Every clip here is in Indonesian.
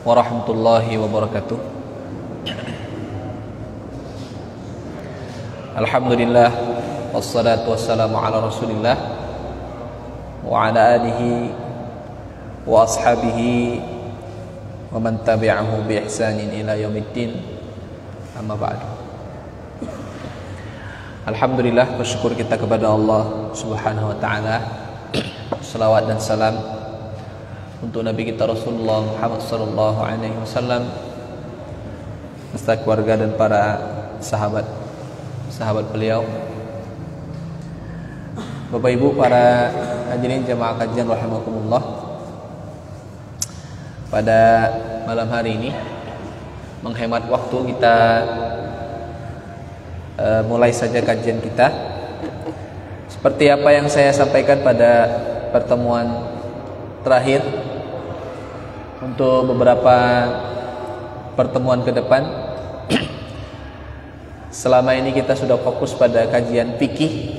warahmatullahi wabarakatuh. Alhamdulillah, wassalatu wassalamu ala rasulillah wa ala alihi wa ashabihi wa man tabi'ahu bi ihsanin ila yaumiddin, amma ba'du. Alhamdulillah, bersyukur kita kepada Allah Subhanahu wa taala. Selawat dan salam untuk Nabi kita Rasulullah Muhammad sallallahu alaihi wasallam, beserta keluarga dan para sahabat beliau. Bapak Ibu para hadirin jamaah kajian rahimakumullah. Pada malam hari ini menghemat waktu kita mulai saja kajian kita. Seperti apa yang saya sampaikan pada pertemuan terakhir, untuk beberapa pertemuan ke depan, selama ini kita sudah fokus pada kajian fikih.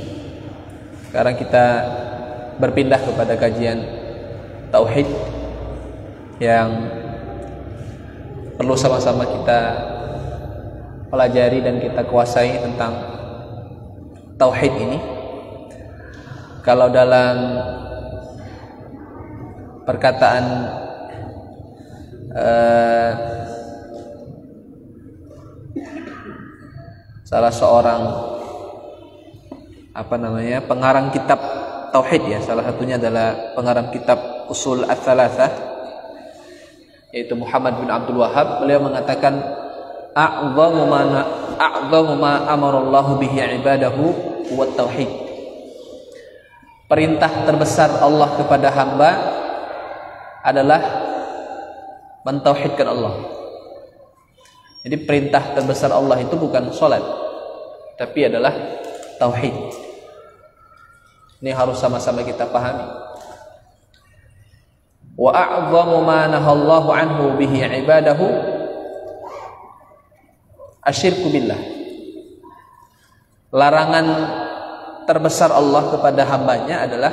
Sekarang kita berpindah kepada kajian tauhid yang perlu sama-sama kita pelajari dan kita kuasai tentang tauhid ini. Kalau dalam perkataan salah seorang pengarang kitab tauhid, ya, salah satunya adalah pengarang kitab Usul Ats-Tsalatsah, yaitu Muhammad bin Abdul Wahhab. Beliau mengatakan a'dhamu ma amarallahu bihi ibadahu wa tauhid. Perintah terbesar Allah kepada hamba adalah mentauhidkan Allah. Jadi perintah terbesar Allah itu bukan salat, tapi adalah tauhid. Ini harus sama-sama kita pahami. Wa a'dhamu ma nahallahu anhu bihi ibadahu asyirku billah. Larangan terbesar Allah kepada hambanya adalah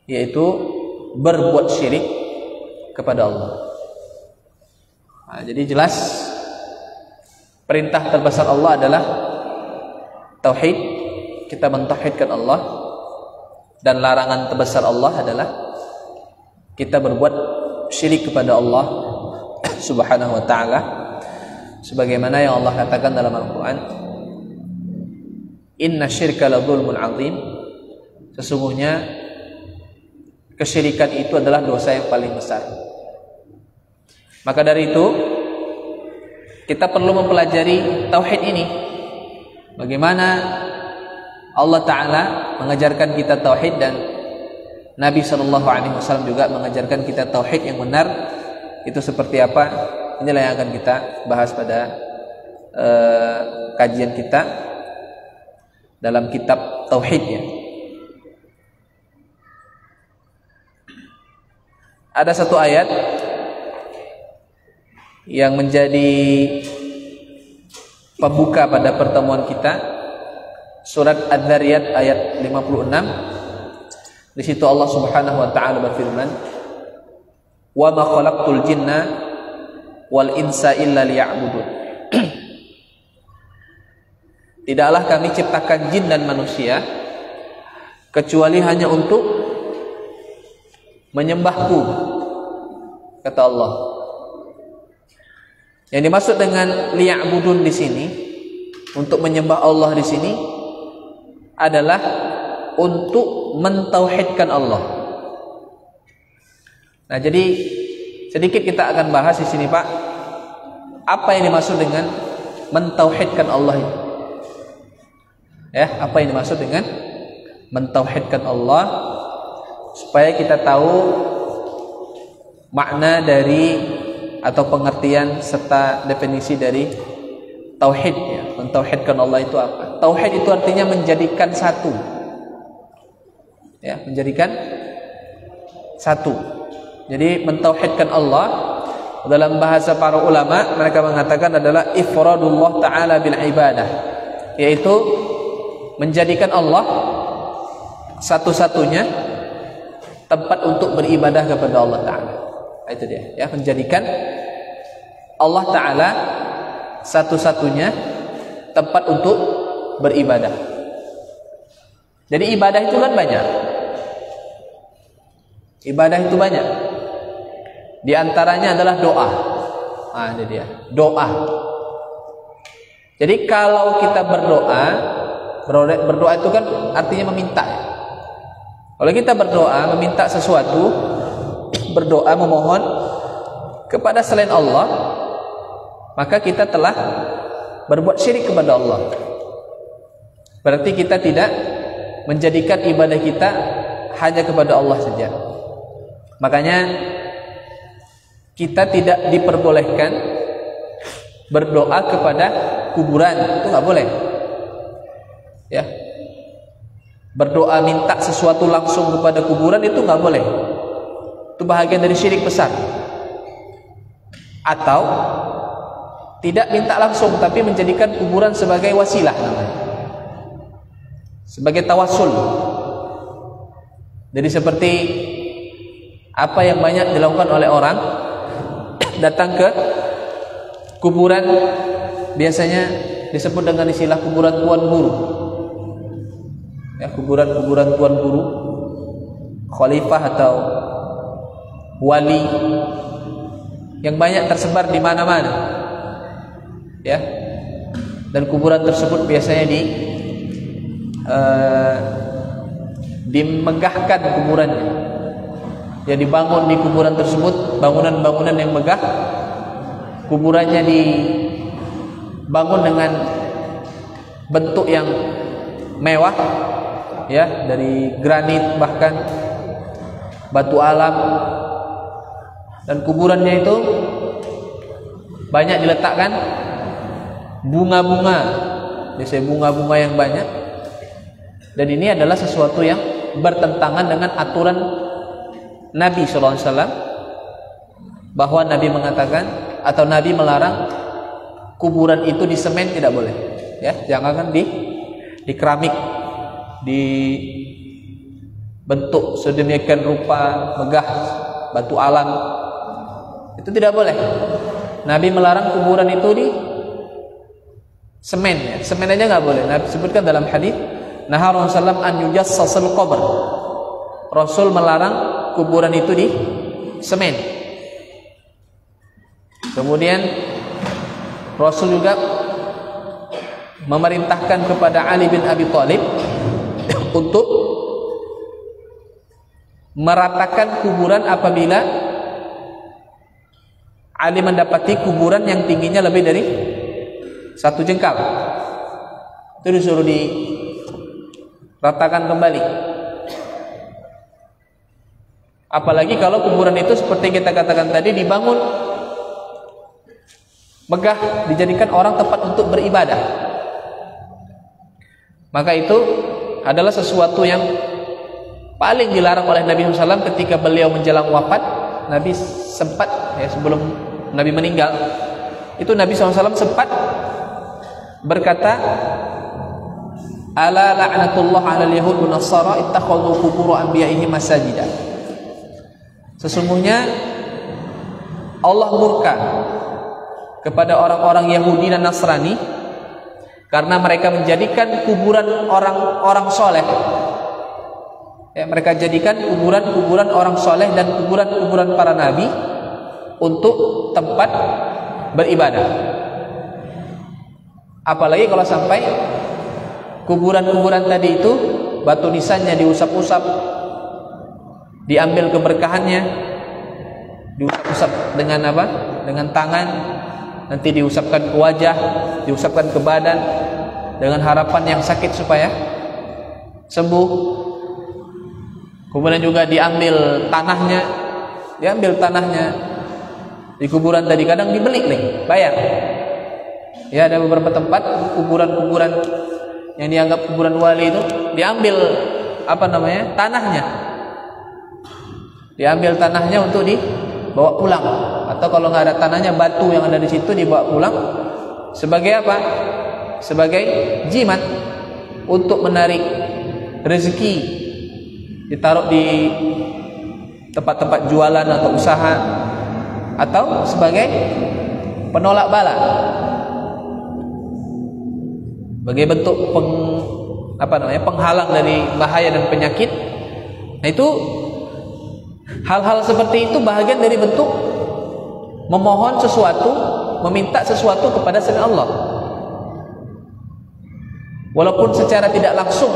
yaitu berbuat syirik kepada Allah. Nah, jadi jelas perintah terbesar Allah adalah tauhid, kita mentauhidkan Allah, dan larangan terbesar Allah adalah kita berbuat syirik kepada Allah Subhanahu wa taala, sebagaimana yang Allah katakan dalam Al-Qur'an, inna syirka la dzulmun azim. Sesungguhnya kesyirikan itu adalah dosa yang paling besar. Maka dari itu kita perlu mempelajari tauhid ini. Bagaimana Allah Ta'ala mengajarkan kita tauhid, dan Nabi SAW juga mengajarkan kita tauhid yang benar. Itu seperti apa? Inilah yang akan kita bahas pada kajian kita dalam kitab tauhid, ya. Ada satu ayat yang menjadi pembuka pada pertemuan kita, surat Adz-Dzariyat ayat 56. Di situ Allah Subhanahu wa taala berfirman, "Wa ma khalaqtul jinna wal insa illa liya'budun." Tidaklah kami ciptakan jin dan manusia kecuali hanya untuk menyembahku, kata Allah. Yang dimaksud dengan liya'budun di sini, untuk menyembah Allah di sini adalah untuk mentauhidkan Allah. Nah, jadi sedikit kita akan bahas di sini, Pak, apa yang dimaksud dengan mentauhidkan Allah itu. Ya, apa yang dimaksud dengan mentauhidkan Allah, supaya kita tahu makna dari atau pengertian serta definisi dari tauhid, ya. Mentauhidkan Allah itu apa? Tauhid itu artinya menjadikan satu. Ya, menjadikan satu. Jadi mentauhidkan Allah dalam bahasa para ulama, mereka mengatakan adalah ifradullah ta'ala bil ibadah, yaitu menjadikan Allah satu-satunya tempat untuk beribadah kepada Allah Ta'ala. Itu dia, ya, menjadikan Allah Ta'ala satu-satunya tempat untuk beribadah. Jadi ibadah itu kan banyak. Ibadah itu banyak. Di antaranya adalah doa. Nah, ini dia, doa. Jadi kalau kita berdoa itu kan artinya meminta. Kalau kita berdoa, meminta sesuatu, berdoa memohon kepada selain Allah, maka kita telah berbuat syirik kepada Allah. Berarti kita tidak menjadikan ibadah kita hanya kepada Allah saja. Makanya kita tidak diperbolehkan berdoa kepada kuburan, itu nggak boleh. Ya, berdoa minta sesuatu langsung kepada kuburan itu nggak boleh. Itu bahagian dari syirik besar. Atau tidak minta langsung tapi menjadikan kuburan sebagai wasilah namanya, sebagai tawassul. Jadi seperti apa yang banyak dilakukan oleh orang, datang ke kuburan, biasanya disebut dengan istilah kuburan tuan guru. Ya, kuburan tuan guru, khalifah atau wali yang banyak tersebar di mana-mana. Ya. Dan kuburan tersebut biasanya dimegahkan kuburannya. Ya, dibangun di kuburan tersebut bangunan-bangunan yang megah. Kuburannya dibangun dengan bentuk yang mewah, ya, dari granit bahkan batu alam. Dan kuburannya itu banyak diletakkan bunga-bunga, biasanya bunga-bunga yang banyak. Dan ini adalah sesuatu yang bertentangan dengan aturan Nabi SAW, bahwa Nabi mengatakan atau Nabi melarang kuburan itu di semen, tidak boleh. Ya, jangan di keramik, dibentuk sedemikian rupa megah, batu alam, itu tidak boleh. Nabi melarang kuburan itu di semen, ya. Semen aja nggak boleh. Nabi sebutkan dalam hadis, Naha Rasulullah an yujassasal qabr. Rasul melarang kuburan itu di semen. Kemudian Rasul juga memerintahkan kepada Ali bin Abi Thalib untuk meratakan kuburan apabila Ali mendapati kuburan yang tingginya lebih dari 1 jengkal. Itu disuruh diratakan kembali. Apalagi kalau kuburan itu seperti kita katakan tadi dibangun megah, dijadikan orang tempat untuk beribadah. Maka itu adalah sesuatu yang paling dilarang oleh Nabi SAW ketika beliau menjelang wafat. Nabi sempat, ya, sebelum Nabi meninggal, itu Nabi SAW sempat berkata, ala la'natullah 'alal yahud wan nasara ittakhadhu qubur anbiya'ihim masajida. Sesungguhnya Allah murka kepada orang-orang Yahudi dan Nasrani karena mereka menjadikan kuburan orang-orang soleh, ya, mereka jadikan kuburan-kuburan orang soleh dan kuburan-kuburan para nabi untuk tempat beribadah. Apalagi kalau sampai kuburan-kuburan tadi itu batu nisannya diusap-usap, diambil keberkahannya, diusap-usap dengan apa? Dengan tangan, nanti diusapkan ke wajah, diusapkan ke badan dengan harapan yang sakit supaya sembuh. Kemudian juga diambil tanahnya di kuburan tadi, kadang dibeli nih, bayar. Ya, ada beberapa tempat kuburan-kuburan yang dianggap kuburan wali itu diambil tanahnya untuk dibawa pulang, atau kalau nggak ada tanahnya, batu yang ada di situ dibawa pulang sebagai apa? Sebagai jimat untuk menarik rezeki, ditaruh di tempat-tempat jualan atau usaha atau sebagai penolak bala, sebagai bentuk penghalang dari bahaya dan penyakit. Nah, itu hal-hal seperti itu bahagian dari bentuk memohon sesuatu, meminta sesuatu kepada selain Allah. Walaupun secara tidak langsung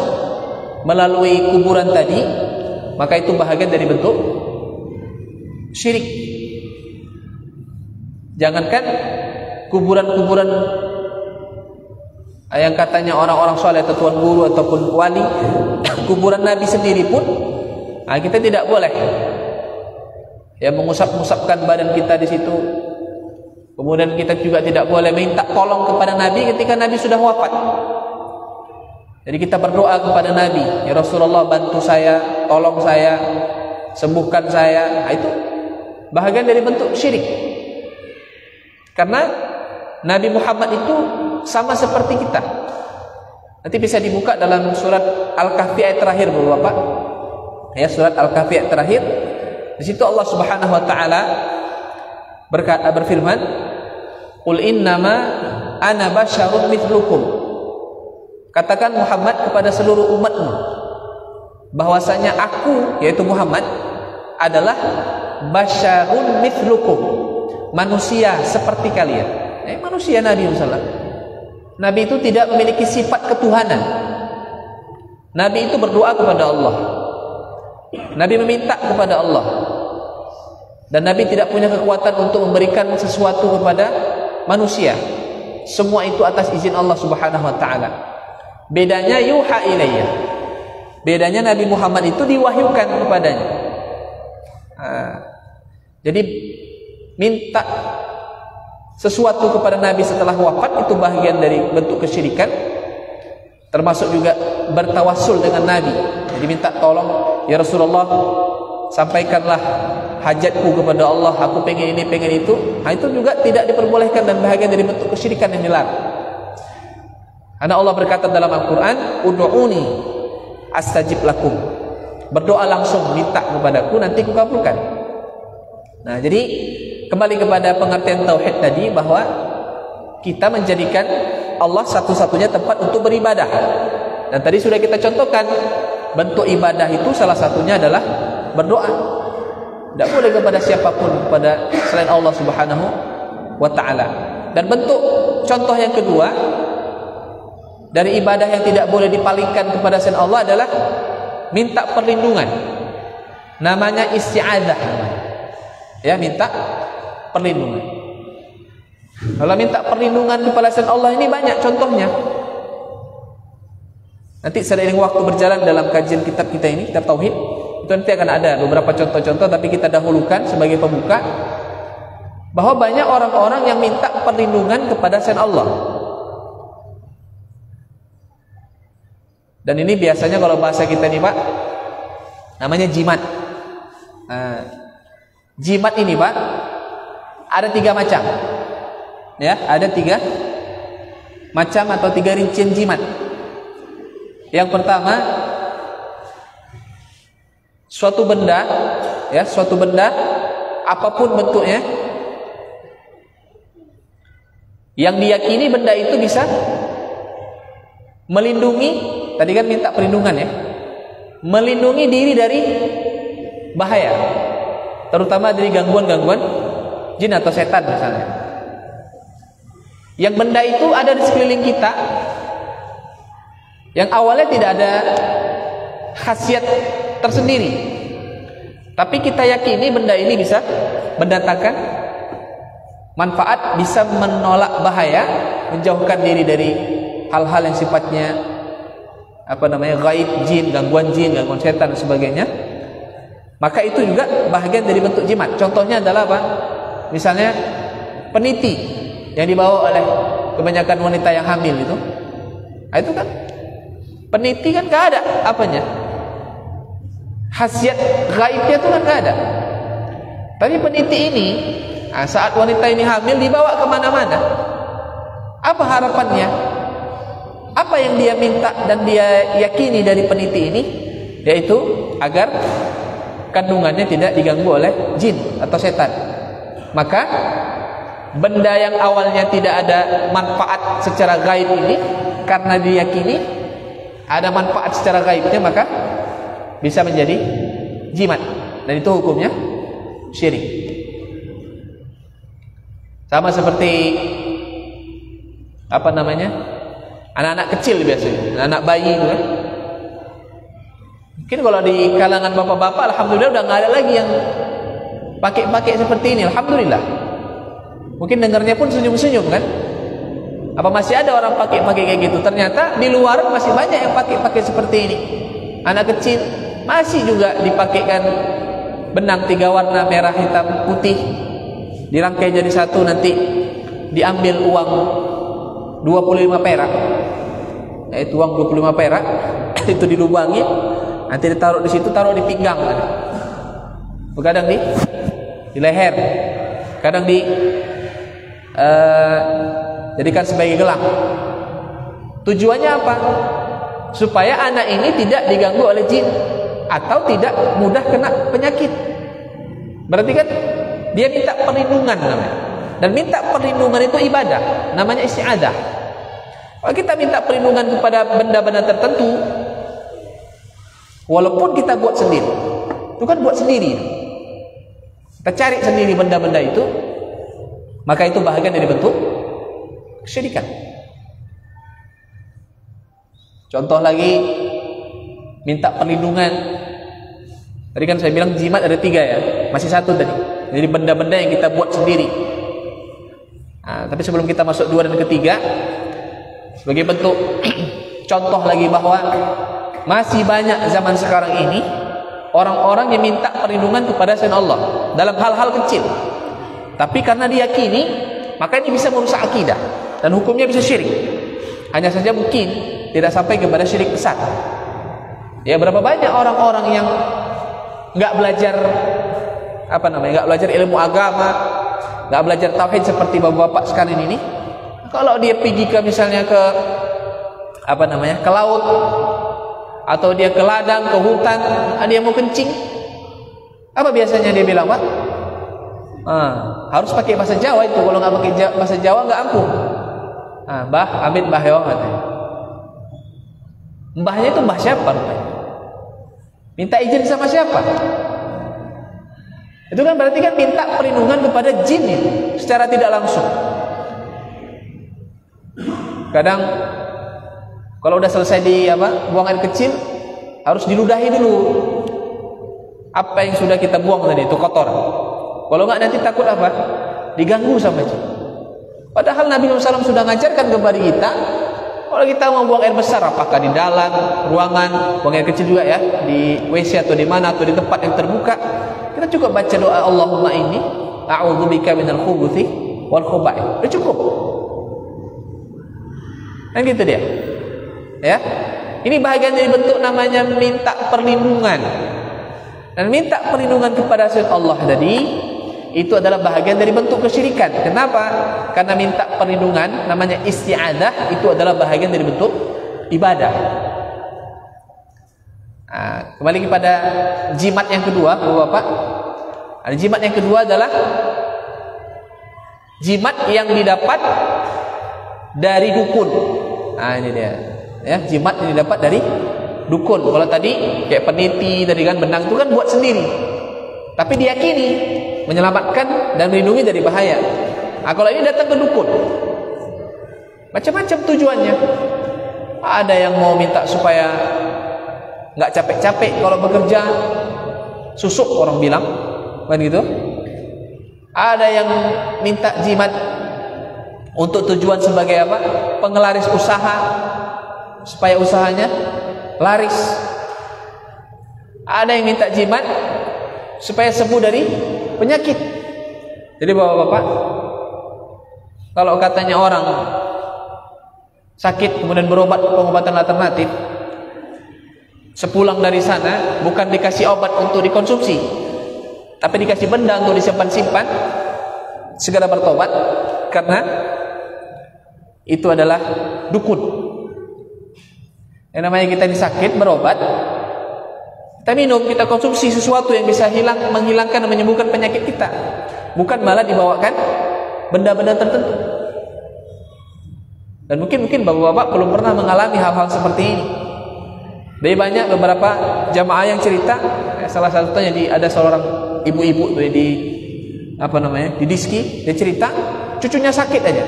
melalui kuburan tadi, maka itu bahagian dari bentuk syirik. Jangankan kuburan-kuburan yang katanya orang-orang soleh atau tuan guru ataupun wali, kuburan Nabi sendiri pun kita tidak boleh ya mengusap-usapkan badan kita di situ. Kemudian kita juga tidak boleh minta tolong kepada Nabi ketika Nabi sudah wafat. Jadi kita berdoa kepada Nabi, ya Rasulullah, bantu saya, tolong saya, sembuhkan saya. Nah, itu bahagian dari bentuk syirik. Karena Nabi Muhammad itu sama seperti kita. Nanti bisa dibuka dalam surat Al-Kahfi ayat terakhir, Bapak. Ya, surat Al-Kahfi ayat terakhir. Di situ Allah Subhanahu wa taala berfirman, "Qul innama ana basyarun mithlukum." Katakan Muhammad kepada seluruh umatmu bahwasanya aku, yaitu Muhammad, adalah basyarun mithlukum, manusia seperti kalian. Manusia Nabi SAW. Nabi itu tidak memiliki sifat ketuhanan. Nabi itu berdoa kepada Allah. Nabi meminta kepada Allah. Dan Nabi tidak punya kekuatan untuk memberikan sesuatu kepada manusia. Semua itu atas izin Allah Subhanahu wa taala. Bedanya yuha ilayya. Bedanya Nabi Muhammad itu diwahyukan kepadanya. Jadi minta sesuatu kepada Nabi setelah wafat itu bahagian dari bentuk kesyirikan. Termasuk juga bertawassul dengan Nabi. Jadi minta tolong, ya Rasulullah, sampaikanlah hajatku kepada Allah, aku pengen ini, pengen itu. Nah, itu juga tidak diperbolehkan dan bahagian dari bentuk kesyirikan yang dilarang. Karena Allah berkata dalam Al-Quran, "Ud'uni astajib lakum." Berdoa langsung, minta kepadaku, nanti kukabulkan. Nah, jadi kembali kepada pengertian tauhid tadi, bahwa kita menjadikan Allah satu-satunya tempat untuk beribadah. Dan tadi sudah kita contohkan, bentuk ibadah itu salah satunya adalah berdoa. Tidak boleh kepada siapapun, kepada selain Allah Subhanahu wa ta'ala. Dan bentuk contoh yang kedua dari ibadah yang tidak boleh dipalingkan kepada selain Allah adalah minta perlindungan. Namanya isti'adzah. Ya, minta perlindungan. Kalau minta perlindungan kepada selain Allah ini banyak contohnya. Nanti seiring waktu berjalan dalam kajian kitab kita ini, kitab tauhid, itu nanti akan ada beberapa contoh-contoh, tapi kita dahulukan sebagai pembuka bahwa banyak orang-orang yang minta perlindungan kepada selain Allah. Dan ini biasanya kalau bahasa kita nih Pak, namanya jimat. Nah, jimat ini Pak, ada 3 macam. Ya, ada 3 macam atau 3 rincian jimat. Yang pertama, suatu benda, ya, suatu benda apapun bentuknya, yang diyakini benda itu bisa melindungi, tadi kan minta perlindungan ya, melindungi diri dari bahaya, terutama dari gangguan-gangguan jin atau setan misalnya. Yang benda itu ada di sekeliling kita, yang awalnya tidak ada khasiat tersendiri, tapi kita yakini benda ini bisa mendatangkan manfaat, bisa menolak bahaya, menjauhkan diri dari hal-hal yang sifatnya gaib, jin, gangguan setan dan sebagainya. Maka itu juga bahagian dari bentuk jimat. Contohnya adalah apa? Misalnya peniti yang dibawa oleh kebanyakan wanita yang hamil itu. Nah, itu kan peniti kan gak ada apanya, khasiat gaibnya itu kan gak ada. Tapi peniti ini, saat wanita ini hamil, dibawa kemana-mana. Apa harapannya? Apa yang dia minta dan dia yakini dari peniti ini? Yaitu agar kandungannya tidak diganggu oleh jin atau setan. Maka benda yang awalnya tidak ada manfaat secara gaib ini, karena diyakini ada manfaat secara gaibnya, maka bisa menjadi jimat, dan itu hukumnya syirik. Sama seperti apa namanya, anak-anak kecil biasanya, anak bayi itu kan. Mungkin kalau di kalangan bapak-bapak, alhamdulillah udah nggak ada lagi yang pakai seperti ini, alhamdulillah. Mungkin dengarnya pun senyum-senyum kan. Apa masih ada orang pakai kayak gitu? Ternyata di luar masih banyak yang pakai seperti ini. Anak kecil masih juga dipakaikan benang 3 warna, merah, hitam, putih, dirangkai jadi satu, nanti diambil uang 25 perak. Itu uang 25 perak itu dilubangi, nanti ditaruh di situ, taruh di pinggang. Kadang di leher, kadang jadikan sebagai gelang. Tujuannya apa? Supaya anak ini tidak diganggu oleh jin atau tidak mudah kena penyakit. Berarti kan dia minta perlindungan namanya. Dan minta perlindungan itu ibadah, namanya isti'adzah. Kalau kita minta perlindungan kepada benda-benda tertentu, walaupun kita buat sendiri, itu kan buat sendiri, kita cari sendiri benda-benda itu, maka itu bahagian dari bentuk kesyirikan. Contoh lagi, minta perlindungan. Tadi kan saya bilang jimat ada 3 ya, masih 1 tadi. Jadi benda-benda yang kita buat sendiri. Nah, tapi sebelum kita masuk 2 dan ketiga, sebagai bentuk contoh lagi bahwa masih banyak zaman sekarang ini orang-orang yang minta perlindungan kepada selain Allah dalam hal-hal kecil. Tapi karena diyakini, maka ini bisa merusak akidah dan hukumnya bisa syirik. Hanya saja mungkin tidak sampai kepada syirik besar. Ya, berapa banyak orang-orang yang nggak belajar nggak belajar ilmu agama, nggak belajar tauhid seperti bapak-bapak sekalian ini. Kalau dia pergi ke misalnya ke ke laut, atau dia ke ladang, ke hutan, dia mau kencing, apa biasanya dia bilang, Pak? Harus pakai bahasa Jawa itu. Kalau nggak pakai bahasa Jawa nggak ampuh. Mbah, amit mbah yo katanya. Mbahnya itu mbah siapa? Minta izin sama siapa? Itu kan berarti kan minta perlindungan kepada jin itu secara tidak langsung. Kadang kalau udah selesai buang air kecil, harus diludahi dulu apa yang sudah kita buang tadi, itu kotor. Kalau enggak nanti takut diganggu sama jin. Padahal Nabi SAW sudah ngajarkan kepada kita, kalau kita mau buang air besar, apakah di dalam ruangan, buang air kecil juga ya, di WC atau di mana, atau di tempat yang terbuka, kita cukup baca doa Allahumma inni a'udzubika minal khubuthi wal khaba'ith. Itu cukup. Kan gitu dia. Ya. Ini bahagian dari bentuk namanya minta perlindungan. Dan minta perlindungan kepada selain Allah tadi, itu adalah bahagian dari bentuk kesyirikan. Kenapa? Karena minta perlindungan namanya isti'adzah, itu adalah bahagian dari bentuk ibadah. Kembali kepada jimat yang kedua, Bapak. Jimat yang kedua adalah jimat yang didapat dari dukun. Ini dia. Ya, jimat yang didapat dari dukun. Kalau tadi kayak peniti tadi kan, benang itu kan buat sendiri. Tapi diyakini menyelamatkan dan melindungi dari bahaya. Kalau ini datang ke dukun, macam-macam tujuannya. Ada yang mau minta supaya nggak capek-capek kalau bekerja, susuk orang bilang, kan gitu. Ada yang minta jimat untuk tujuan sebagai pengelaris usaha, supaya usahanya laris. Ada yang minta jimat supaya sembuh dari penyakit. Jadi bapak-bapak, kalau katanya orang sakit kemudian berobat pengobatan alternatif, sepulang dari sana bukan dikasih obat untuk dikonsumsi, tapi dikasih benda untuk disimpan-simpan, segera bertobat, karena itu adalah dukun. Yang namanya kita ini sakit, berobat, kita minum, kita konsumsi sesuatu yang bisa menghilangkan dan menyembuhkan penyakit kita. bukan malah dibawakan benda-benda tertentu. Dan mungkin bapak-bapak belum pernah mengalami hal-hal seperti ini. Dari banyak beberapa jamaah yang cerita, salah satunya ada seorang ibu-ibu tuh di Diski, dia cerita cucunya sakit aja.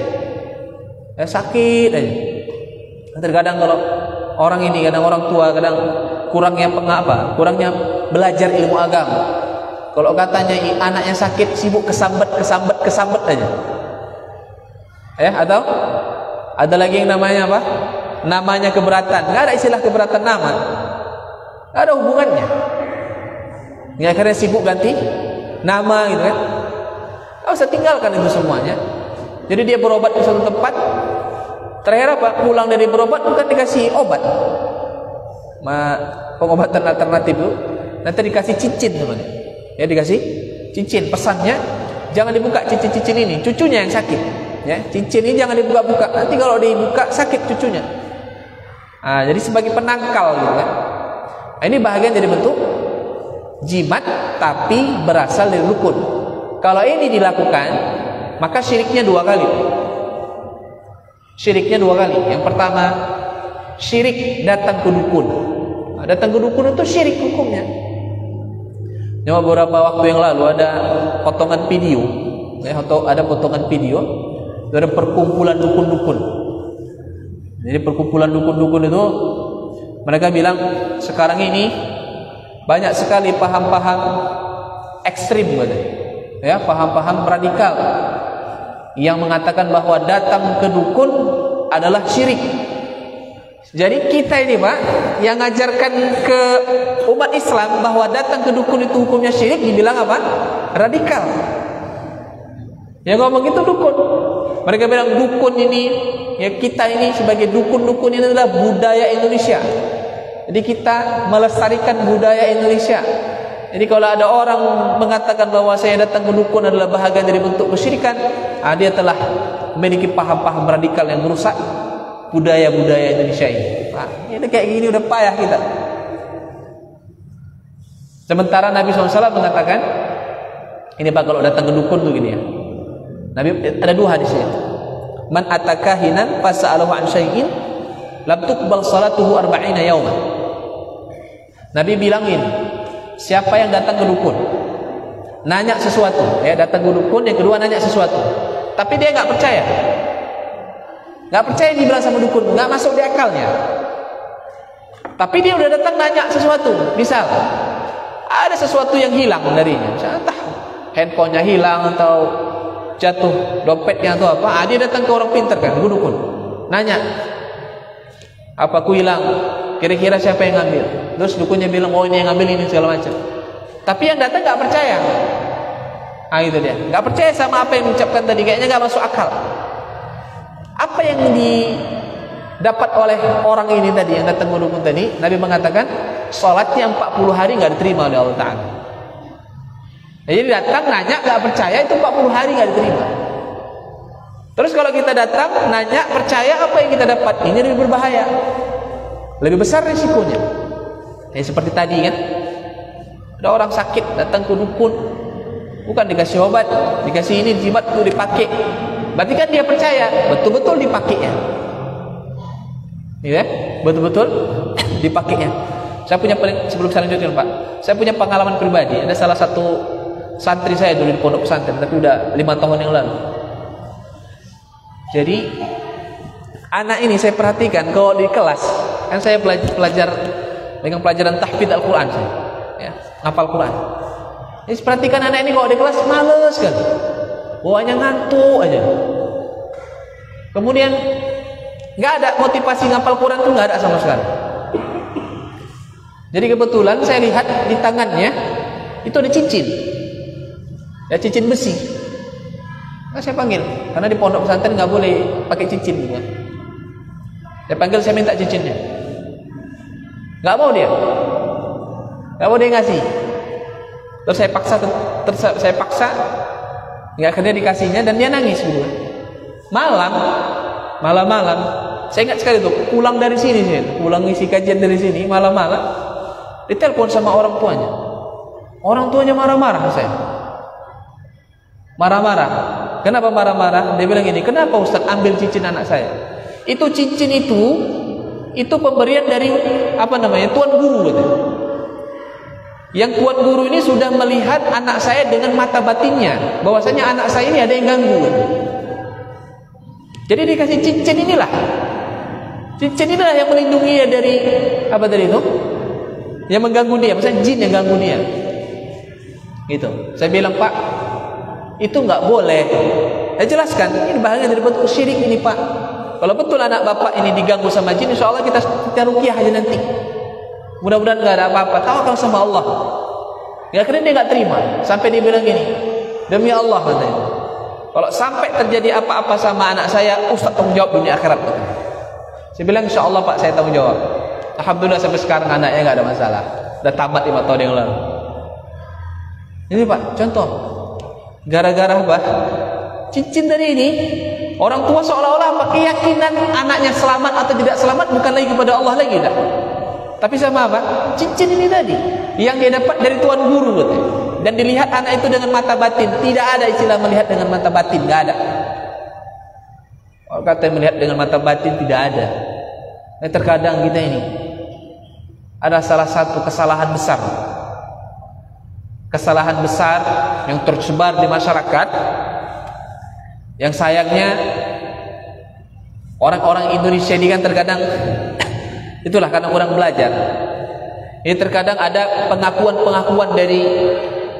Sakit aja. Terkadang kalau orang tua kadang kurangnya belajar ilmu agama. Kalau katanya anaknya sakit, sibuk kesambet aja. Atau ada lagi yang namanya apa? Namanya keberatan. Nggak ada istilah keberatan nama. Nggak ada hubungannya. Ini akhirnya sibuk ganti nama gitu kan. Nggak usah tinggalkan itu semuanya. Jadi dia berobat ke suatu tempat. Terakhir apa? Pulang dari berobat bukan dikasih obat. Pengobatan alternatif itu nanti dikasih cincin teman. Ya dikasih cincin. Pesannya jangan dibuka cincin ini. Cucunya yang sakit. Ya, cincin ini jangan dibuka-buka. Nanti kalau dibuka sakit cucunya. Jadi sebagai penangkal gitu kan. Ini bahagian dari bentuk jimat tapi berasal dari dukun. Kalau ini dilakukan, maka syiriknya 2 kali. Yang pertama, syirik datang ke dukun. Datang ke dukun itu syirik hukumnya. Beberapa waktu yang lalu ada potongan video, ada perkumpulan dukun-dukun. Jadi perkumpulan dukun-dukun itu mereka bilang sekarang ini banyak sekali paham-paham ekstrim paham-paham radikal yang mengatakan bahwa datang ke dukun adalah syirik. Jadi kita ini Pak yang ngajarkan ke umat Islam bahwa datang ke dukun itu hukumnya syirik dibilang apa? Radikal. Yang ngomong itu dukun. Mereka bilang dukun ini, kita ini sebagai dukun-dukun ini adalah budaya Indonesia. Jadi kita melestarikan budaya Indonesia. Jadi kalau ada orang mengatakan bahwa saya datang ke dukun adalah bahagian dari bentuk kesyirikan, dia telah memiliki paham-paham radikal yang merusak budaya-budaya Indonesia ini. Ini kayak gini udah payah kita. Sementara Nabi SAW mengatakan, ini Pak kalau datang ke dukun tuh gini ya. Nabi ada 2 hadisnya. Man atakahinan fas'alahu an syai'in lam tuqbal salatuhu 40 yawman. Nabi bilangin, siapa yang datang ke dukun, nanya sesuatu, datang ke dukun, yang kedua nanya sesuatu, tapi dia nggak percaya dibilang sama dukun, nggak masuk di akalnya. Tapi dia udah datang nanya sesuatu, misal ada sesuatu yang hilang darinya, misalnya entah handphonenya hilang atau jatuh dompetnya atau apa, dia datang ke orang pintar kan, dukun, nanya, apa ku hilang, kira-kira siapa yang ngambil? Terus dukunnya bilang, oh ini yang ngambil ini segala macam. Tapi yang datang nggak percaya. Itu dia, nggak percaya sama apa yang diucapkan tadi, kayaknya nggak masuk akal. Apa yang didapat oleh orang ini tadi yang datang ke dukun tadi? Nabi mengatakan sholatnya 40 hari nggak diterima oleh Allah Ta'ala. Jadi datang nanya nggak percaya, itu 40 hari nggak diterima. Terus kalau kita datang nanya percaya, apa yang kita dapat? Ini lebih berbahaya, lebih besar risikonya. Seperti tadi kan, ada orang sakit datang ke dukun, bukan dikasih obat, dikasih ini jimat itu dipakai. Berarti kan dia percaya betul-betul dipakainya, betul-betul dipakainya. Saya punya, sebelum saya lanjutkan Pak, saya punya pengalaman pribadi. Ada salah satu santri saya dulu di pondok pesantren, tapi udah 5 tahun yang lalu. Jadi anak ini saya perhatikan kalau di kelas, kan saya belajar dengan pelajaran tahfidz Al-Quran, ngapal Quran. Jadi perhatikan anak ini kalau di kelas males kan, bawaannya ngantuk aja. Kemudian nggak ada motivasi ngapal Quran tuh, nggak ada sama sekali. Jadi kebetulan saya lihat di tangannya itu ada cincin, cincin besi. Nah, saya panggil, karena di pondok pesantren nggak boleh pakai cincin gitu kan. Saya panggil, saya minta cincinnya, nggak mau dia ngasih. Terus saya paksa, nggak, akhirnya dikasihnya dan dia nangis dulu. Malam, saya ingat sekali tuh, pulang dari sini, pulang ngisi kajian dari sini, malam-malam ditelepon sama orang tuanya marah-marah saya. marah-marah. Kenapa marah-marah? Dia bilang gini, kenapa Ustaz ambil cincin anak saya? Itu cincin itu pemberian dari tuan guru gitu. Yang tuan guru ini sudah melihat anak saya dengan mata batinnya, bahwasanya anak saya ini ada yang ganggu gitu. Jadi dikasih cincin inilah. Cincin inilah yang melindungi dia dari apa tadi itu? Yang mengganggu dia, misalnya jin yang ganggu dia. Gitu. Saya bilang, Pak, itu nggak boleh. Saya jelaskan, ini bahaya dari bentuk syirik ini, Pak. Kalau betul anak bapak ini diganggu sama jin, insya Allah kita ruqyah aja nanti. Mudah-mudahan nggak ada apa-apa. Tawakal sama Allah. Ya, akhirnya dia nggak terima. Sampai dia bilang gini, demi Allah katanya, kalau sampai terjadi apa-apa sama anak saya, Ustaz tanggung jawab dunia akhirat. Saya bilang, insya Allah Pak, saya tanggung jawab. Alhamdulillah sampai sekarang anaknya nggak ada masalah. Udah tamat 5 tahun yang lalu. Ini Pak, contoh. Gara-gara apa? Cincin tadi ini, orang tua seolah-olah keyakinan anaknya selamat atau tidak selamat bukan lagi kepada Allah lagi dah. Tapi sama apa? Cincin ini tadi yang dia dapat dari tuan guru gitu. Dan dilihat anak itu dengan mata batin. Tidak ada istilah melihat dengan mata batin, nggak ada. Kalau kata melihat dengan mata batin tidak ada. Nah, terkadang kita ini ada salah satu kesalahan besar yang tersebar di masyarakat, yang sayangnya orang-orang Indonesia ini kan terkadang itulah karena kurang belajar. Ini terkadang ada pengakuan dari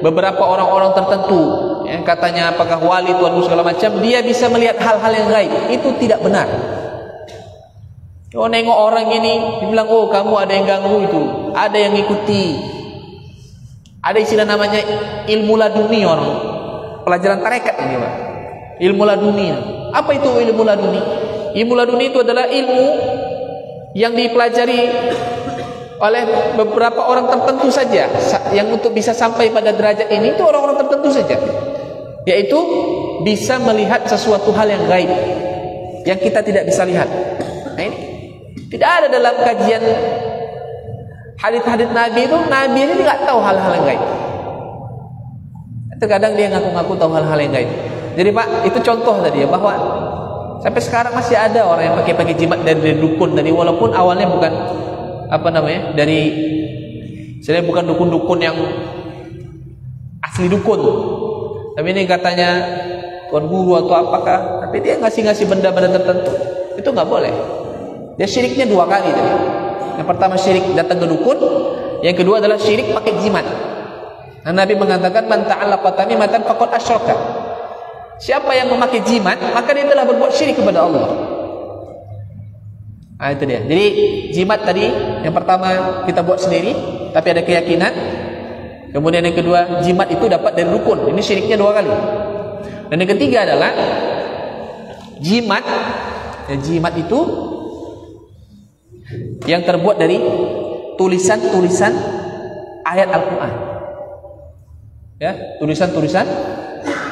beberapa orang-orang tertentu yang katanya apakah wali, tuan guru segala macam, dia bisa melihat hal-hal yang gaib. Itu tidak benar. Oh, nengok orang ini, dibilang, oh kamu ada yang ganggu itu, ada yang ngikuti. Ada istilah namanya ilmu laduni, orang pelajaran tarekat ini Pak. Ilmu laduni. Apa itu ilmu laduni? Ilmu laduni itu adalah ilmu yang dipelajari oleh beberapa orang tertentu saja, yang untuk bisa sampai pada derajat ini itu orang-orang tertentu saja, yaitu bisa melihat sesuatu hal yang gaib yang kita tidak bisa lihat. Nah, ini tidak ada dalam kajian hadits-hadits Nabi itu. Nabi ini tidak tahu hal-hal yang gaib. Terkadang dia ngaku-ngaku tahu hal-hal yang gaib. Jadi Pak, itu contoh tadi ya, bahwa sampai sekarang masih ada orang yang pakai jimat dari dukun tadi, walaupun awalnya bukan sebenarnya bukan dukun-dukun yang asli dukun, tapi ini katanya tuan guru atau apakah, tapi dia ngasih benda-benda tertentu. Itu nggak boleh. Dia syiriknya 2 kali tadi. Yang pertama syirik datang ke dukun, yang kedua adalah syirik pakai jimat. Nah, Nabi mengatakan man ta'allaqa tamimatan faqad asyraka. Siapa yang memakai jimat, maka dia telah berbuat syirik kepada Allah. Nah, itu dia. Jadi jimat tadi yang pertama kita buat sendiri, tapi ada keyakinan. Kemudian yang kedua, jimat itu dapat dari dukun. Ini syiriknya 2 kali. Dan yang ketiga adalah jimat. Ya, jimat itu yang terbuat dari tulisan-tulisan ayat Al-Quran. Ya, tulisan-tulisan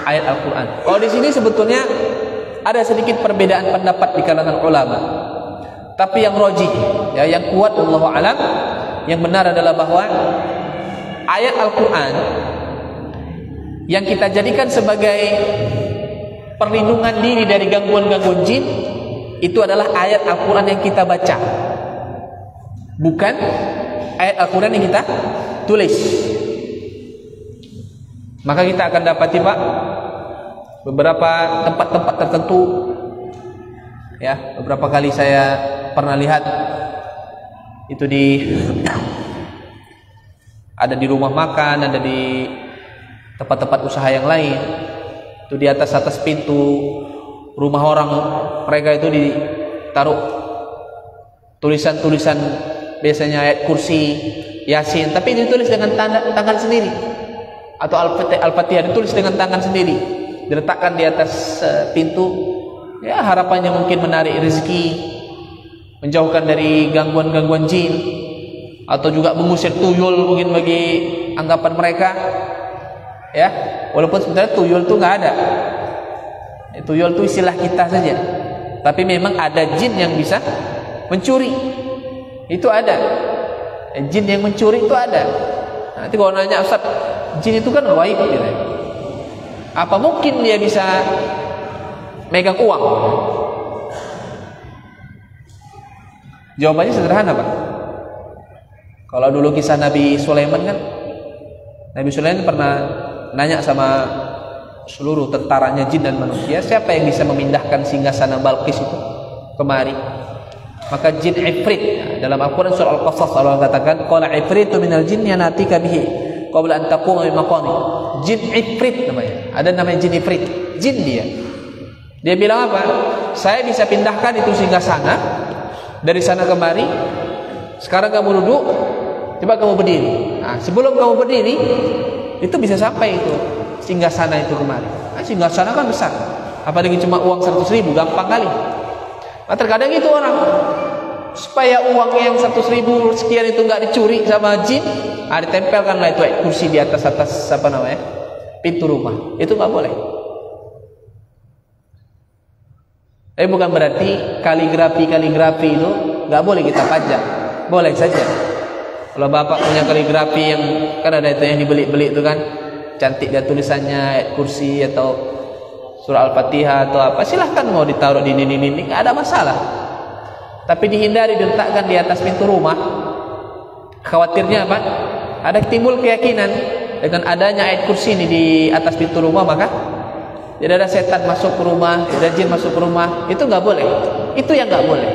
ayat Al-Quran. Kalau di sini sebetulnya ada sedikit perbedaan pendapat di kalangan ulama. Tapi yang rajih, ya, yang kuat wallahu alam, yang benar adalah bahwa ayat Al-Quran yang kita jadikan sebagai perlindungan diri dari gangguan-gangguan jin, itu adalah ayat Al-Quran yang kita baca, bukan ayat Al-Quran yang kita tulis. Maka kita akan dapati Pak, beberapa tempat-tempat tertentu, ya, beberapa kali saya pernah lihat itu ada di rumah makan, ada di tempat-tempat usaha yang lain, itu di atas pintu rumah orang mereka itu ditaruh tulisan-tulisan, biasanya ayat kursi, yasin, tapi ditulis dengan tangan sendiri, atau Al-Fatihah ditulis dengan tangan sendiri, diletakkan di atas pintu. Ya, harapannya mungkin menarik rezeki, menjauhkan dari gangguan-gangguan jin, atau juga mengusir tuyul mungkin bagi anggapan mereka. Ya, walaupun sebenarnya tuyul itu nggak ada. Tuyul itu istilah kita saja. Tapi memang ada jin yang bisa mencuri. Itu ada. Jin yang mencuri itu ada. Nanti kalau nanya Ustaz, jin itu kan gaib gitu. Apa mungkin dia bisa megang uang? Jawabannya sederhana, Pak. Kalau dulu kisah Nabi Sulaiman kan, Nabi Sulaiman pernah nanya sama seluruh tentaranya jin dan manusia, siapa yang bisa memindahkan singgasana Balqis itu kemari? Maka jin Ifrit, dalam Al-Quran surah Al-Qasas Allah katakan, qala ifritu minal jinni yanatika bihi qabla an taquma min maqami. Jin Ifrit namanya. Ada namanya jin Ifrit. Jin dia. Dia bilang apa? Saya bisa pindahkan itu singgasana dari sana kemari. Sekarang kamu duduk, coba kamu berdiri. Nah, sebelum kamu berdiri, itu bisa sampai itu singgasana itu kemari. Nah, singgasana kan besar. Apalagi cuma uang 100.000, gampang kali. Nah, terkadang itu orang supaya uang yang 100.000 sekian itu nggak dicuri sama jin, ditempelkanlah itu kursi di atas apa namanya, pintu rumah. Itu nggak boleh. Tapi bukan berarti kaligrafi itu nggak boleh kita pajak. Boleh saja. Kalau bapak punya kaligrafi yang kan ada itu yang dibeli-beli itu kan, cantik dia tulisannya, ayat kursi atau surah Al-Fatihah atau apa, silahkan mau ditaruh di dinding-dinding, nggak ada masalah. Tapi dihindari diletakkan di atas pintu rumah. Khawatirnya apa? Ada timbul keyakinan dengan adanya ayat kursi ini di atas pintu rumah, maka tidak ada setan masuk ke rumah, tidak ada jin masuk ke rumah. Itu nggak boleh. Itu yang nggak boleh.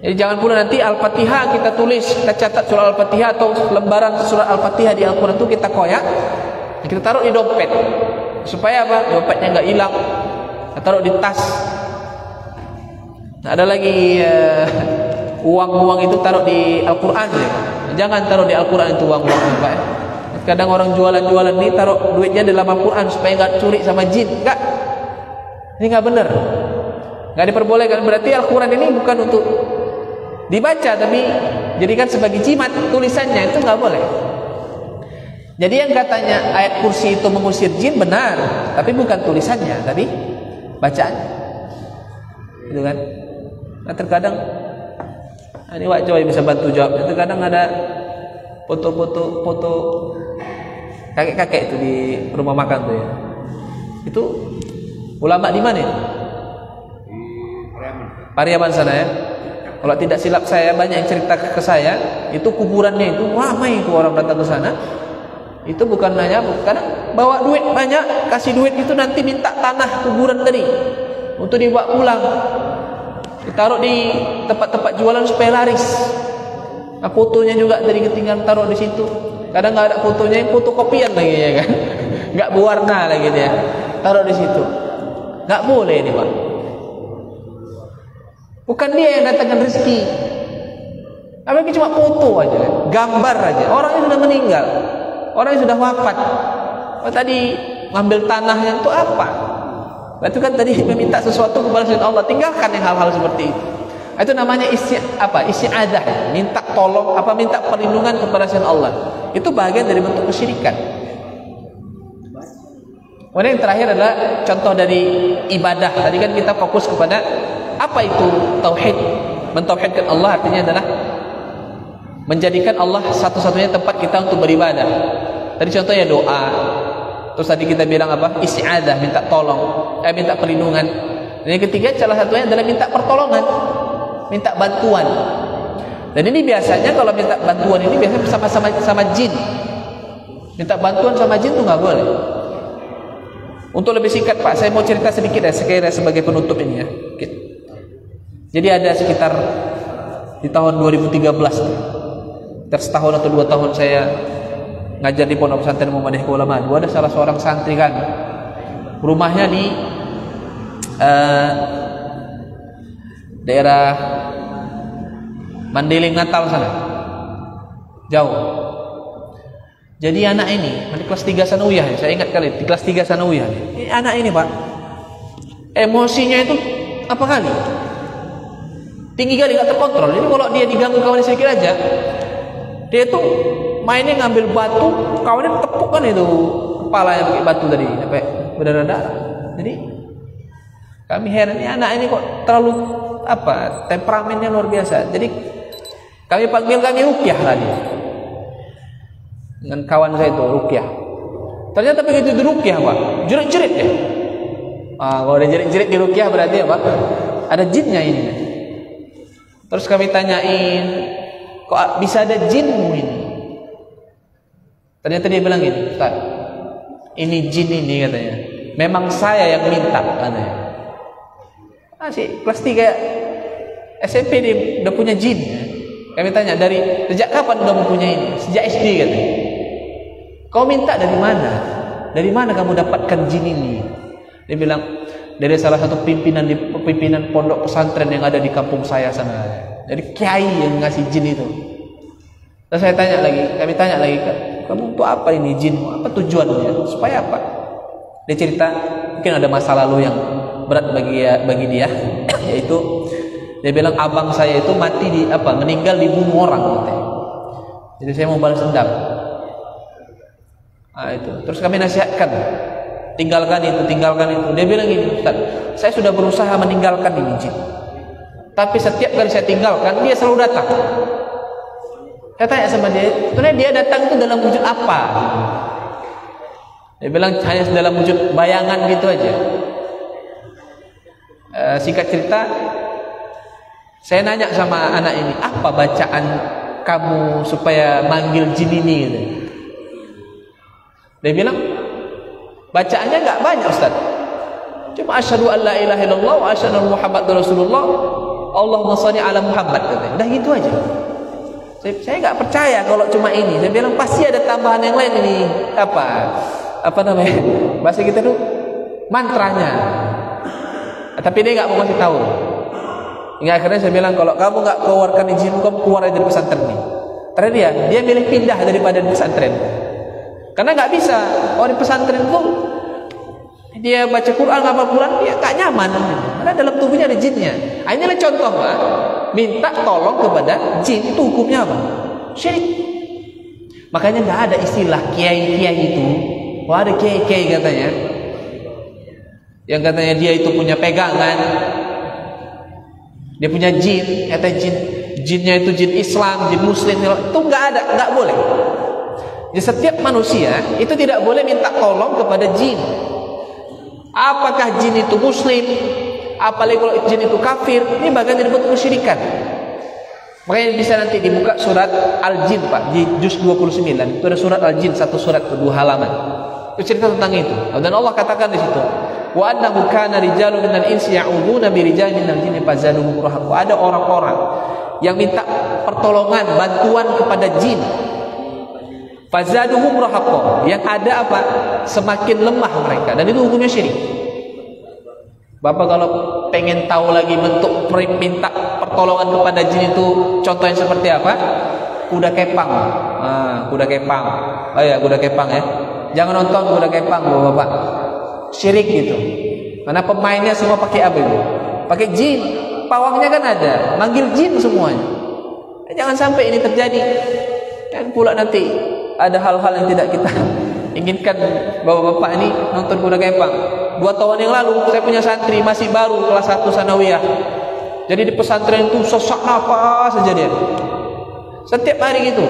Jadi jangan pula nanti Al-Fatihah kita tulis, kita catat surah Al-Fatihah atau lembaran surah Al-Fatihah di Al-Quran itu kita koyak, kita taruh di dompet. Supaya apa? Dompetnya nggak hilang. Kita taruh di tas. Nah, ada lagi uang-uang itu taruh di Al-Quran ya. Jangan taruh di Al-Quran itu uang-uang, Pak ya. Kadang orang jualan-jualan ini taruh duitnya dalam Al-Quran supaya nggak curi sama jin. Enggak. Ini nggak benar. Nggak diperbolehkan. Berarti Al-Quran ini bukan untuk dibaca, tapi jadikan sebagai jimat tulisannya, itu nggak boleh. Jadi yang katanya ayat kursi itu mengusir jin benar, tapi bukan tulisannya, tapi bacaannya. Gitu kan? Nah, terkadang ini Wak Joy bisa bantu jawab. Terkadang ada foto kakek-kakek itu di rumah makan tuh ya. Itu ulama di mana itu? Di Pariaman sana ya. Kalau tidak silap saya, banyak yang cerita ke saya, itu kuburannya itu ramai itu orang datang ke sana. Itu bukan hanya kadang bawa duit banyak, kasih duit itu nanti minta tanah kuburan tadi untuk dibawa pulang, ditaruh di tempat-tempat jualan supaya laris. Nah, fotonya juga dari ketinggalan taruh di situ. Kadang nggak ada fotonya, yang fotokopian lagi ya kan, nggak berwarna lagi dia, taruh di situ. Nggak boleh ini Pak. Bukan dia yang datangkan rezeki. Tapi cuma foto aja, gambar aja. Orangnya sudah meninggal, orangnya sudah wafat. Oh, tadi ngambil tanahnya itu apa? Itu kan tadi meminta sesuatu kepada selain Allah. Tinggalkan yang hal-hal seperti itu. Itu namanya isti'adzah, minta tolong minta perlindungan kepada selain Allah. Itu bagian dari bentuk kesyirikan. Kemudian yang terakhir adalah contoh dari ibadah. Tadi kan kita fokus kepada apa itu tauhid. Mentauhidkan Allah artinya adalah menjadikan Allah satu-satunya tempat kita untuk beribadah. Tadi contohnya doa. Terus tadi kita bilang apa? Isti'adzah, minta tolong, minta perlindungan. Dan yang ketiga salah satunya adalah minta pertolongan, minta bantuan. Dan ini biasanya kalau minta bantuan ini biasanya sama jin. Minta bantuan sama jin itu nggak boleh. Untuk lebih singkat Pak, saya mau cerita sedikit ya sekiranya sebagai penutup ini ya. Oke. Jadi ada sekitar di tahun 2013, setahun atau 2 tahun saya ngajar di Pondok Pesantren Muhammadiyah Kuala Madu. Ada salah seorang santri kan, rumahnya di daerah Mandeling Natal sana, jauh. Jadi anak ini di kelas 3 sanawiyah, saya ingat kali di kelas 3 sanawiyah. Ini anak ini Pak, emosinya itu apa kali? Tinggi kali, gak terkontrol. Jadi kalau dia diganggu kawannya sedikit aja, dia tuh mainnya ngambil batu, kawannya tepuk kan itu kepalanya pakai batu tadi sampai berdarah-darah. Jadi kami heran, ini anak ini kok terlalu temperamennya luar biasa. Jadi kami panggil ruqyah tadi dengan kawan saya itu ruqyah. Ternyata begitu diruqyah Pak, jerit-jerit ya. Kalau ada jerit-jerit di ruqyah berarti apa? Ada jinnya ini. Terus kami tanyain, kok bisa ada jinmu ini? Ternyata dia bilang gini, Ustaz, ini jin ini katanya. Memang saya yang minta katanya. Masih kelas 3 SMP dia udah punya jin. Kami tanya, dari sejak kapan udah mempunyai ini? Sejak SD katanya. Kau minta dari mana? Dari mana kamu dapatkan jin ini? Dia bilang, dari salah satu pimpinan pondok pesantren yang ada di kampung saya sana. Jadi kiai yang ngasih jin itu. Terus kami tanya lagi, kamu untuk apa ini jinmu? Apa tujuannya? Supaya apa? Dia cerita, mungkin ada masa lalu yang berat bagi dia, yaitu dia bilang abang saya itu meninggal dibunuh orang katanya. Jadi saya mau balas dendam. Itu. Terus kami nasihatkan, tinggalkan itu. Dia bilang gini, Ustaz, saya sudah berusaha meninggalkan ini jin, tapi setiap kali saya tinggalkan dia selalu datang. Saya tanya sama dia, sebenarnya dia datang itu dalam wujud apa? Dia bilang hanya dalam wujud bayangan gitu aja. Singkat cerita, saya nanya sama anak ini, apa bacaan kamu supaya manggil jin ini gitu. Dia bilang, bacaannya nggak banyak Ustaz, cuma asyhadu an la ilaha illallah wa asyhadu anna muhammadar rasulullah, Allahumma shalli ala Muhammad katanya. Udah gitu aja. Saya nggak percaya kalau cuma ini. Saya bilang pasti ada tambahan yang lain ini. Apa namanya? Bahasa kita tuh mantranya. Tapi dia nggak mau kasih tahu. Hingga akhirnya saya bilang, kalau kamu nggak keluarkan izin, kamu keluar dari pesantren ini. Ternyata dia milih pindah daripada di pesantren. Karena nggak bisa. Kalau di pesantren tuh dia baca Quran, ngapal Quran, dia nggak nyaman. Karena dalam tubuhnya ada jinnya. Inilah contoh Pak. Minta tolong kepada jin itu hukumnya apa? Syirik. Makanya nggak ada istilah kiai-kiai itu. Wah, ada kiai-kiai katanya, yang katanya dia itu punya pegangan, dia punya jin, kata jinnya itu jin Islam, jin Muslim, itu nggak ada, nggak boleh. Jadi setiap manusia itu tidak boleh minta tolong kepada jin. Apakah jin itu Muslim? Apalagi kalau jin itu kafir, ini bagian dari bentuk kesyirikan. Makanya bisa nanti dibuka surat Al-Jin Pak, di juz 29. Itu ada surat Al-Jin, satu surat, 2 halaman. Itu cerita tentang itu. Dan Allah katakan di situ, wa annahu kana rijalun minal insi ya'udzuuna bi rijalin minal jinni fazaduhum rahaqa. Ada orang-orang yang minta pertolongan, bantuan kepada jin. Fazaduhum rahaqa. Yang ada apa? Semakin lemah mereka, dan itu hukumnya syirik. Bapak kalau pengen tahu lagi bentuk minta pertolongan kepada jin itu contohnya seperti apa? Kuda kepang. Kuda kepang. Oh ya, kuda kepang ya. Jangan nonton kuda kepang Bapak. Syirik gitu. Karena pemainnya semua pakai apa itu? Pakai jin. Pawangnya kan ada, manggil jin semuanya. Jangan sampai ini terjadi. Dan pula nanti ada hal-hal yang tidak kita inginkan. Bapak-bapak ini nonton kuda kepang. 2 tahun yang lalu saya punya santri masih baru kelas 1 sanawiyah. Jadi di pesantren itu sesak napas saja dia. Setiap hari gitu.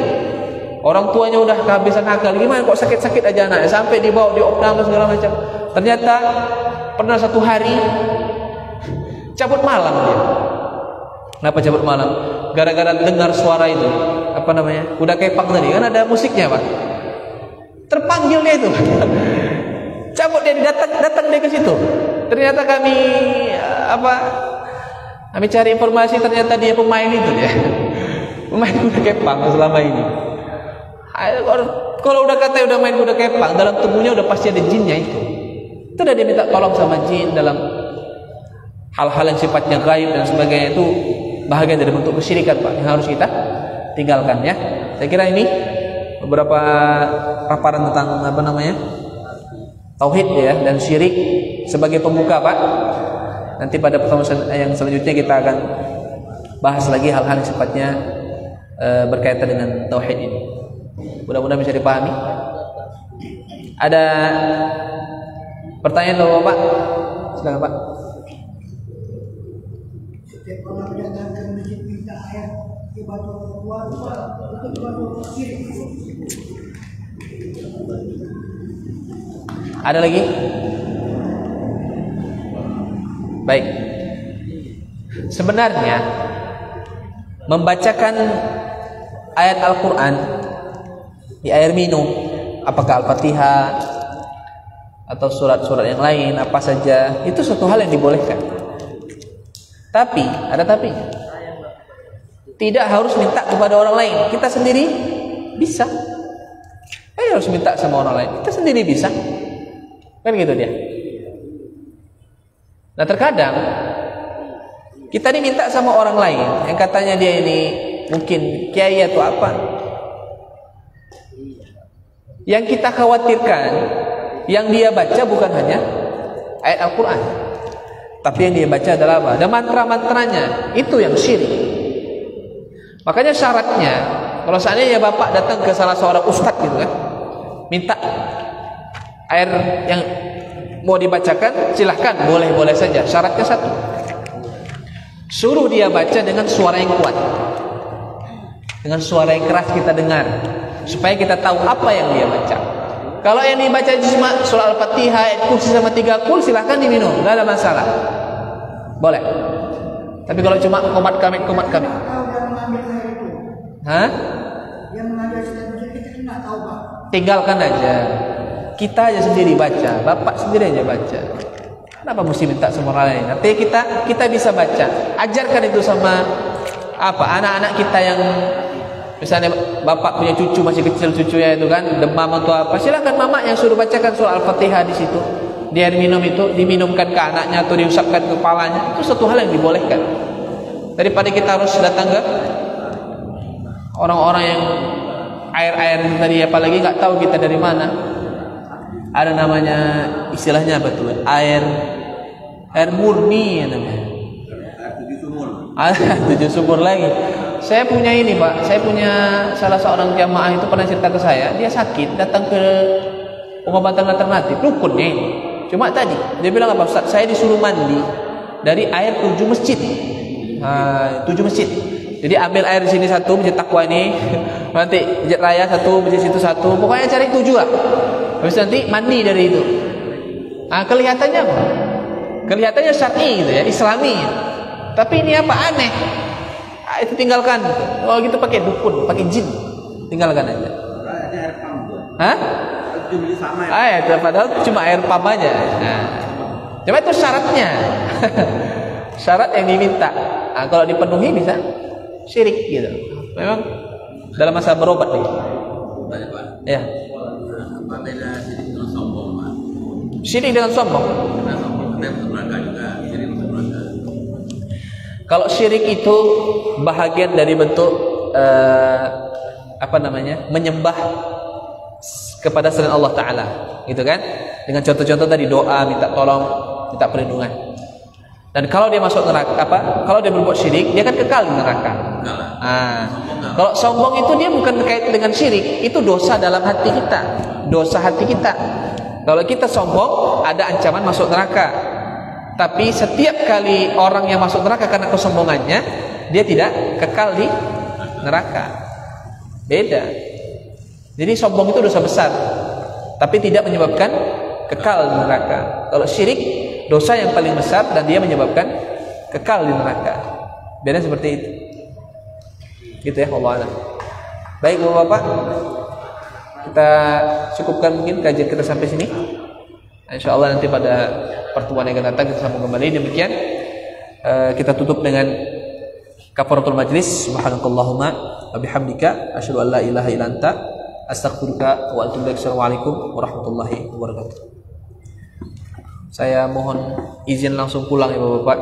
Orang tuanya udah kehabisan akal. Gimana kok sakit-sakit aja anaknya, sampai dibawa diopnam segala macam. Ternyata pernah satu hari cabut malam dia. Kenapa cabut malam? Gara-gara dengar suara itu. Apa namanya? Kuda kepang tadi. Kan ada musiknya Pak. Terpanggil dia itu. Cabut dia, datang dia ke situ. Ternyata kami cari informasi, ternyata dia pemain itu dia. Pemain kuda kepang selama ini. Kalau udah kata udah main kuda kepang, dalam tubuhnya udah pasti ada jinnya itu. Itu udah dia minta tolong sama jin dalam hal-hal yang sifatnya gaib dan sebagainya, itu bahagian dari bentuk kesyirikan Pak, yang harus kita tinggalkan ya. Saya kira ini beberapa paparan tentang tauhid ya, dan syirik sebagai pembuka Pak. Nanti pada pertemuan yang selanjutnya kita akan bahas lagi hal-hal yang sifatnya berkaitan dengan tauhid ini. Mudah-mudahan bisa dipahami. Ada pertanyaan Bapak? Silakan Pak. Setiap orang yang datang minta ayat ibadah keluarga itu ibadah syirik. Ada lagi? Baik. Sebenarnya membacakan ayat Al-Quran di air minum, apakah Al-Fatihah atau surat-surat yang lain, apa saja, itu suatu hal yang dibolehkan. Tapi, ada tapi. Tidak harus minta kepada orang lain. Kita sendiri bisa. Harus minta sama orang lain. Kita sendiri bisa. Kan gitu dia. Nah terkadang kita diminta sama orang lain yang katanya dia ini mungkin kiai atau apa. Yang kita khawatirkan, yang dia baca bukan hanya ayat Al-Quran, tapi yang dia baca adalah apa? Ada mantra-mantranya. Itu yang syirik. Makanya syaratnya, kalau seandainya bapak datang ke salah seorang ustadz gitu kan, minta air yang mau dibacakan, silahkan, boleh-boleh saja. Syaratnya satu, suruh dia baca dengan suara yang kuat, dengan suara yang keras kita dengar, supaya kita tahu apa yang dia baca. Kalau yang dibaca cuma surah Al-Fatihah, ayat kursi sama 3 kul, silahkan diminum, tidak ada masalah, boleh. Tapi kalau cuma komat kami, hah? Yang mengajar kita tidak tahu, Pak. Tinggalkan aja. Kita aja sendiri baca, bapak sendiri aja baca. Kenapa mesti minta sama orang lain? Nanti kita bisa baca. Ajarkan itu sama anak-anak kita yang misalnya bapak punya cucu masih kecil, cucunya itu kan demam atau apa, silakan mama yang suruh bacakan surah Al-Fatihah di situ. Di air minum itu diminumkan ke anaknya atau diusapkan ke kepalanya. Itu satu hal yang dibolehkan. Daripada kita harus datang ke orang-orang yang air-air tadi, apalagi nggak tahu kita dari mana. Ada namanya, istilahnya apa tuh? Air murni ya namanya. Ada 7 sumur lagi. Saya punya ini Pak, saya punya salah seorang jamaah itu pernah cerita ke saya, dia sakit, datang ke pengobatan alternatif, dukun nih. Cuma tadi dia bilang apa Ustaz? Saya disuruh mandi dari air 7 masjid. 7 masjid. Jadi ambil air di sini satu, masjid Taqwa ini, nanti masjid Raya satu, masjid situ satu, pokoknya cari 7 lah. Habis nanti mandi dari itu. Kelihatannya apa? Kelihatannya syar'i gitu ya, Islami. Tapi ini apa? Aneh. Itu tinggalkan. Oh gitu pakai dukun, pakai jin. Tinggalkan aja. Air pump. Hah? Sama ya. Padahal cuma air pump aja. Nah, cuma itu syaratnya. Syarat yang diminta. Kalau dipenuhi bisa syirik gitu. Memang dalam masa berobat nih. Ya. Apa beda syirik dengan sombong, Pak? Syirik dengan sombong. Karena sombong kita masuk neraka juga, syirik masuk neraka. Kalau syirik itu bahagian dari bentuk menyembah kepada selain Allah Ta'ala, gitu kan? Dengan contoh-contoh tadi, doa, minta tolong, minta perlindungan. Dan kalau dia masuk neraka, kalau dia berbuat syirik, dia akan kekal di neraka. Kalau sombong itu dia bukan terkait dengan syirik, itu dosa dalam hati kita, dosa hati kita. Kalau kita sombong, ada ancaman masuk neraka. Tapi setiap kali orang yang masuk neraka karena kesombongannya, dia tidak kekal di neraka. Beda. Jadi sombong itu dosa besar, tapi tidak menyebabkan kekal di neraka. Kalau syirik, dosa yang paling besar dan dia menyebabkan kekal di neraka. Beda seperti itu. Gitu ya, Allah. Baik Bapak-bapak, kita cukupkan mungkin kajian kita sampai sini. InsyaAllah nanti pada pertemuan yang akan datang kita sambung kembali. Demikian kita tutup dengan kafaratul majlis. Subhanakallahumma wa bihamdika asyhadu an la ilaha illa anta astaghfiruka wa atubu ilaik. Assalamualaikum warahmatullahi wabarakatuh. Saya mohon izin langsung pulang ya Bapak-bapak.